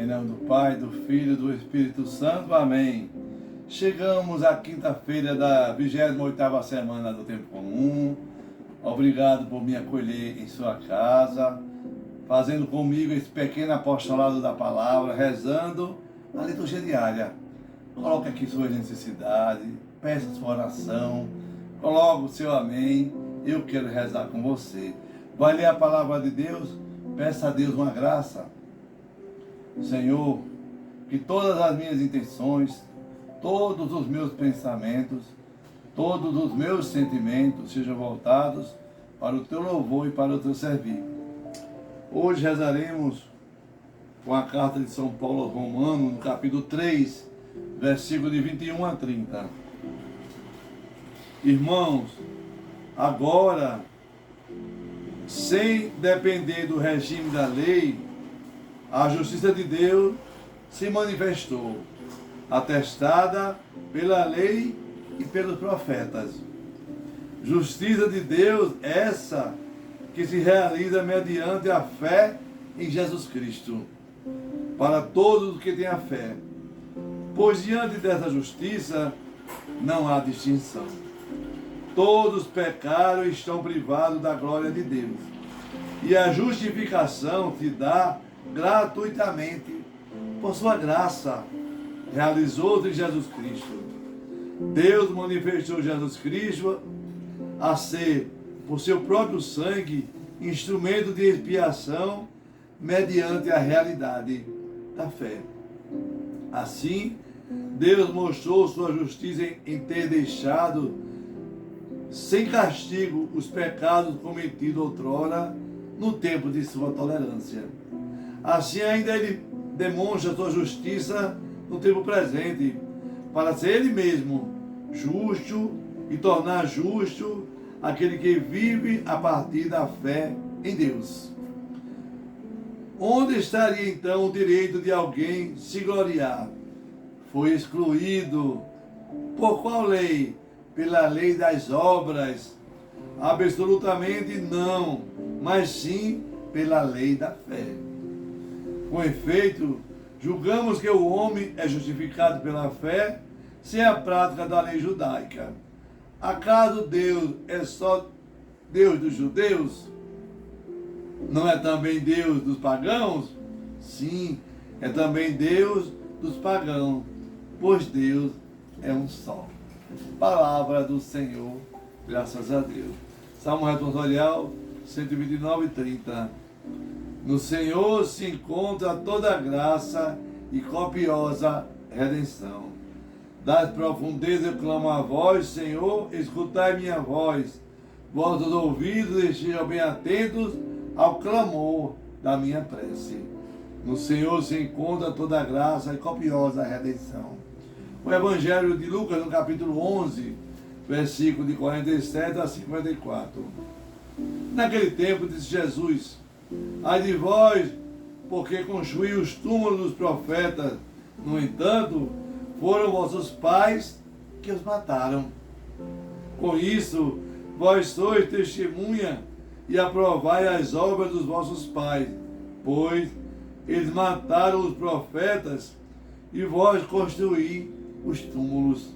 Em nome do Pai, do Filho e do Espírito Santo. Amém. Chegamos à quinta-feira da 28ª semana do Tempo Comum. Obrigado por me acolher em sua casa, fazendo comigo esse pequeno apostolado da palavra, rezando a liturgia diária. Coloque aqui suas necessidades, peça sua oração, coloque o seu amém. Eu quero rezar com você. Vai ler a palavra de Deus? Peça a Deus uma graça. Senhor, que todas as minhas intenções, todos os meus pensamentos, todos os meus sentimentos sejam voltados para o teu louvor e para o teu servir. Hoje rezaremos com a carta de São Paulo aos Romanos, no capítulo 3, versículo de 21 a 30. Irmãos, agora, sem depender do regime da lei, a justiça de Deus se manifestou, atestada pela lei e pelos profetas. Justiça de Deus essa que se realiza mediante a fé em Jesus Cristo, para todos os que têm a fé. Pois diante dessa justiça não há distinção. Todos pecaram e estão privados da glória de Deus. E a justificação se dá gratuitamente por sua graça, realizou-se em Jesus Cristo. Deus manifestou Jesus Cristo a ser, por seu próprio sangue, instrumento de expiação mediante a realidade da fé. Assim, Deus mostrou sua justiça em ter deixado sem castigo os pecados cometidos outrora no tempo de sua tolerância. Assim ainda ele demonstra sua justiça no tempo presente, para ser ele mesmo justo e tornar justo aquele que vive a partir da fé em Deus. Onde estaria então o direito de alguém se gloriar? Foi excluído. Por qual lei? Pela lei das obras? Absolutamente não, mas sim pela lei da fé. Com efeito, julgamos que o homem é justificado pela fé sem a prática da lei judaica. Acaso Deus é só Deus dos judeus? Não é também Deus dos pagãos? Sim, é também Deus dos pagãos, pois Deus é um só. Palavra do Senhor, graças a Deus. Salmo responsorial 129, 30. No Senhor se encontra toda graça e copiosa redenção. Das profundezas eu clamo a vós, Senhor, escutai minha voz. Vossos ouvidos estejam bem atentos ao clamor da minha prece. No Senhor se encontra toda graça e copiosa redenção. O Evangelho de Lucas, no capítulo 11, versículo de 47 a 54. Naquele tempo disse Jesus: ai de vós, porque construí os túmulos dos profetas, no entanto, foram vossos pais que os mataram. Com isso, vós sois testemunha e aprovai as obras dos vossos pais, pois eles mataram os profetas e vós construí os túmulos.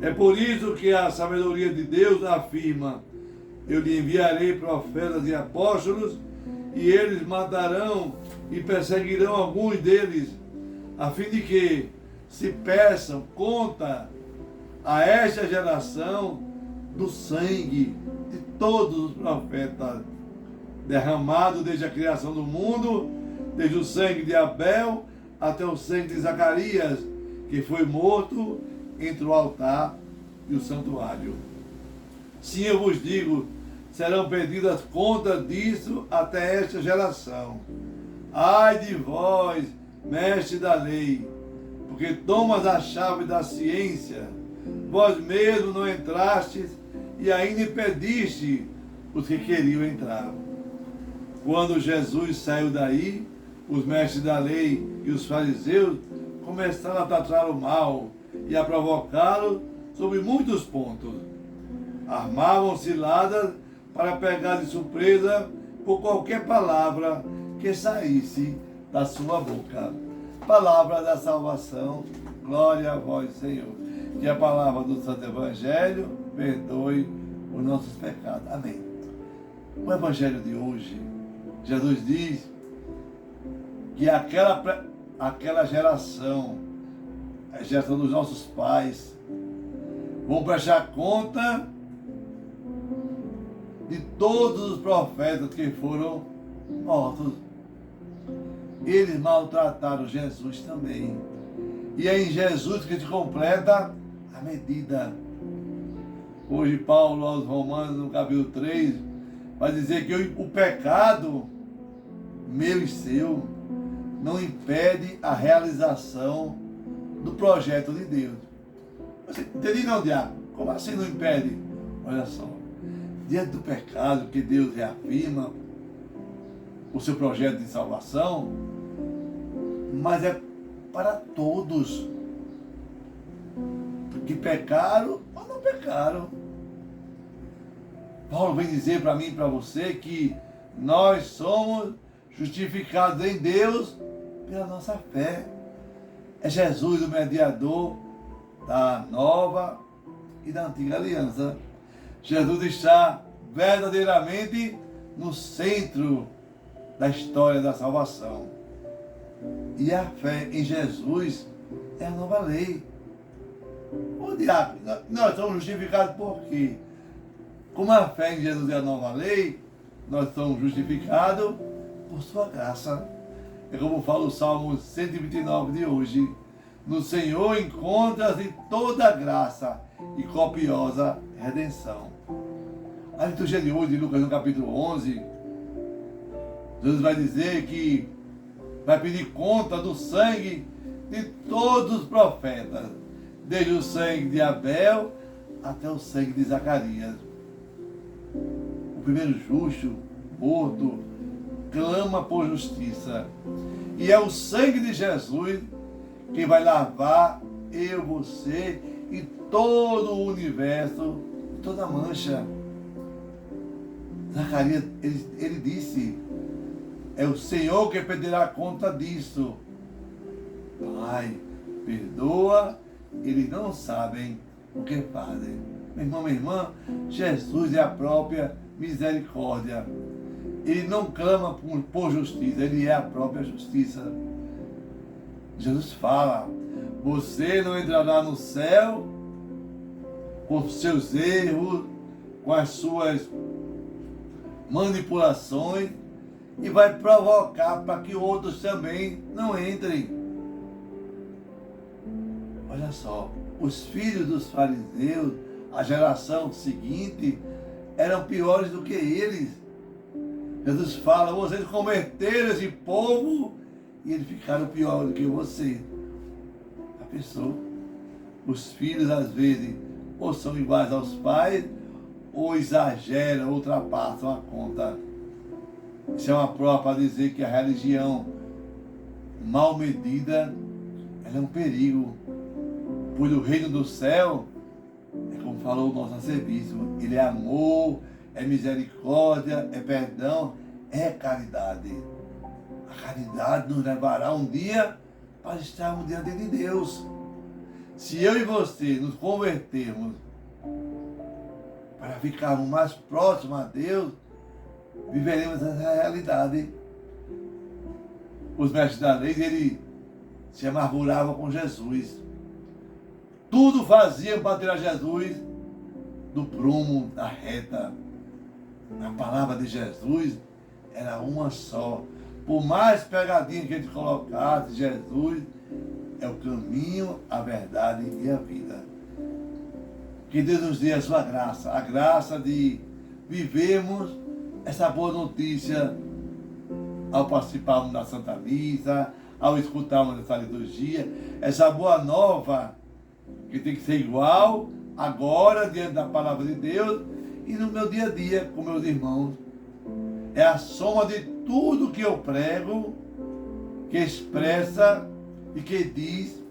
É por isso que a sabedoria de Deus afirma: eu lhe enviarei profetas e apóstolos, e eles matarão e perseguirão alguns deles, a fim de que se peçam conta a esta geração do sangue de todos os profetas, derramado desde a criação do mundo, desde o sangue de Abel até o sangue de Zacarias, que foi morto entre o altar e o santuário. Sim, eu vos digo, serão pedidas contas disso até esta geração. Ai de vós, mestre da lei, porque tomas a chave da ciência, vós mesmos não entrastes e ainda impediste os que queriam entrar. Quando Jesus saiu daí, os mestres da lei e os fariseus começaram a tratar o mal e a provocá-lo sobre muitos pontos. Armavam ciladas para pegar de surpresa por qualquer palavra que saísse da sua boca. Palavra da salvação, glória a vós, Senhor. Que a palavra do Santo Evangelho perdoe os nossos pecados. Amém. O Evangelho de hoje, Jesus diz que aquela geração, a geração dos nossos pais, vão prestar conta de todos os profetas que foram mortos. Eles maltrataram Jesus também. E é em Jesus que se completa a medida. Hoje Paulo aos Romanos, no capítulo 3, vai dizer que o pecado, meu e seu, não impede a realização do projeto de Deus. Você entendeu, não, diabo? Como assim não impede? Olha só, diante do pecado que Deus reafirma o seu projeto de salvação, mas é para todos que pecaram ou não pecaram. Paulo vem dizer para mim e para você que nós somos justificados em Deus pela nossa fé. É Jesus o mediador da nova e da antiga aliança. Jesus está verdadeiramente no centro da história da salvação. E a fé em Jesus é a nova lei. O diabo, nós somos justificados por quê? Como a fé em Jesus é a nova lei, nós somos justificados por sua graça. É como fala o Salmo 129 de hoje. No Senhor encontra-se toda graça e copiosa redenção. A liturgia de hoje, de Lucas, no capítulo 11, Jesus vai dizer que vai pedir conta do sangue de todos os profetas, desde o sangue de Abel até o sangue de Zacarias. O primeiro justo, morto, clama por justiça. E é o sangue de Jesus que vai lavar eu, você e todo o universo, toda mancha. Zacarias, ele disse, é o Senhor que pedirá conta disso. Pai, perdoa, eles não sabem o que fazem. Meu irmão, minha irmã, Jesus é a própria misericórdia. Ele não clama por justiça, ele é a própria justiça. Jesus fala, você não entrará no céu com seus erros, com as suas manipulações, e vai provocar para que outros também não entrem. Olha só, os filhos dos fariseus, a geração seguinte, eram piores do que eles. Jesus fala, vocês converteram esse povo e eles ficaram piores do que você. A pessoa, os filhos às vezes ou são iguais aos pais, ou exageram, ultrapassam a conta. Isso é uma prova para dizer que a religião mal medida, ela é um perigo. Pois o reino do céu, é como falou o nosso arcebispo, ele é amor, é misericórdia, é perdão, é caridade. A caridade nos levará um dia para estarmos diante de Deus. Se eu e você nos convertermos para ficarmos mais próximos a Deus, viveremos essa realidade. Os mestres da lei, ele se amarguravam com Jesus. Tudo faziam para tirar Jesus do prumo, da reta. A palavra de Jesus era uma só. Por mais pegadinha que a gente colocasse, Jesus é o caminho, a verdade e a vida. Que Deus nos dê a sua graça, a graça de vivermos essa boa notícia ao participarmos da Santa Missa, ao escutarmos essa liturgia, essa boa nova que tem que ser igual agora diante da palavra de Deus e no meu dia a dia com meus irmãos. É a soma de tudo que eu prego, que expressa e que diz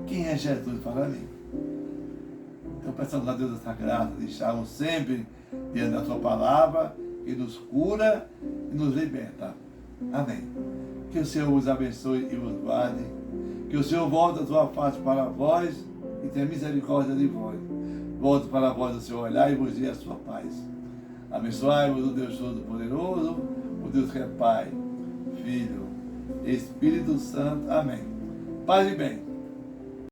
quem é Jesus para mim. Então peçamos a Deus essa graça de estarmos sempre diante da sua palavra, que nos cura e nos liberta. Amém. Que o Senhor vos abençoe e vos guarde. Que o Senhor volte a sua face para vós e tenha misericórdia de vós. Volte para vós o seu olhar e vos dê a sua paz. Abençoai-vos o Deus Todo-Poderoso, o Deus que é Pai, Filho, Espírito Santo. Amém. Paz e bem.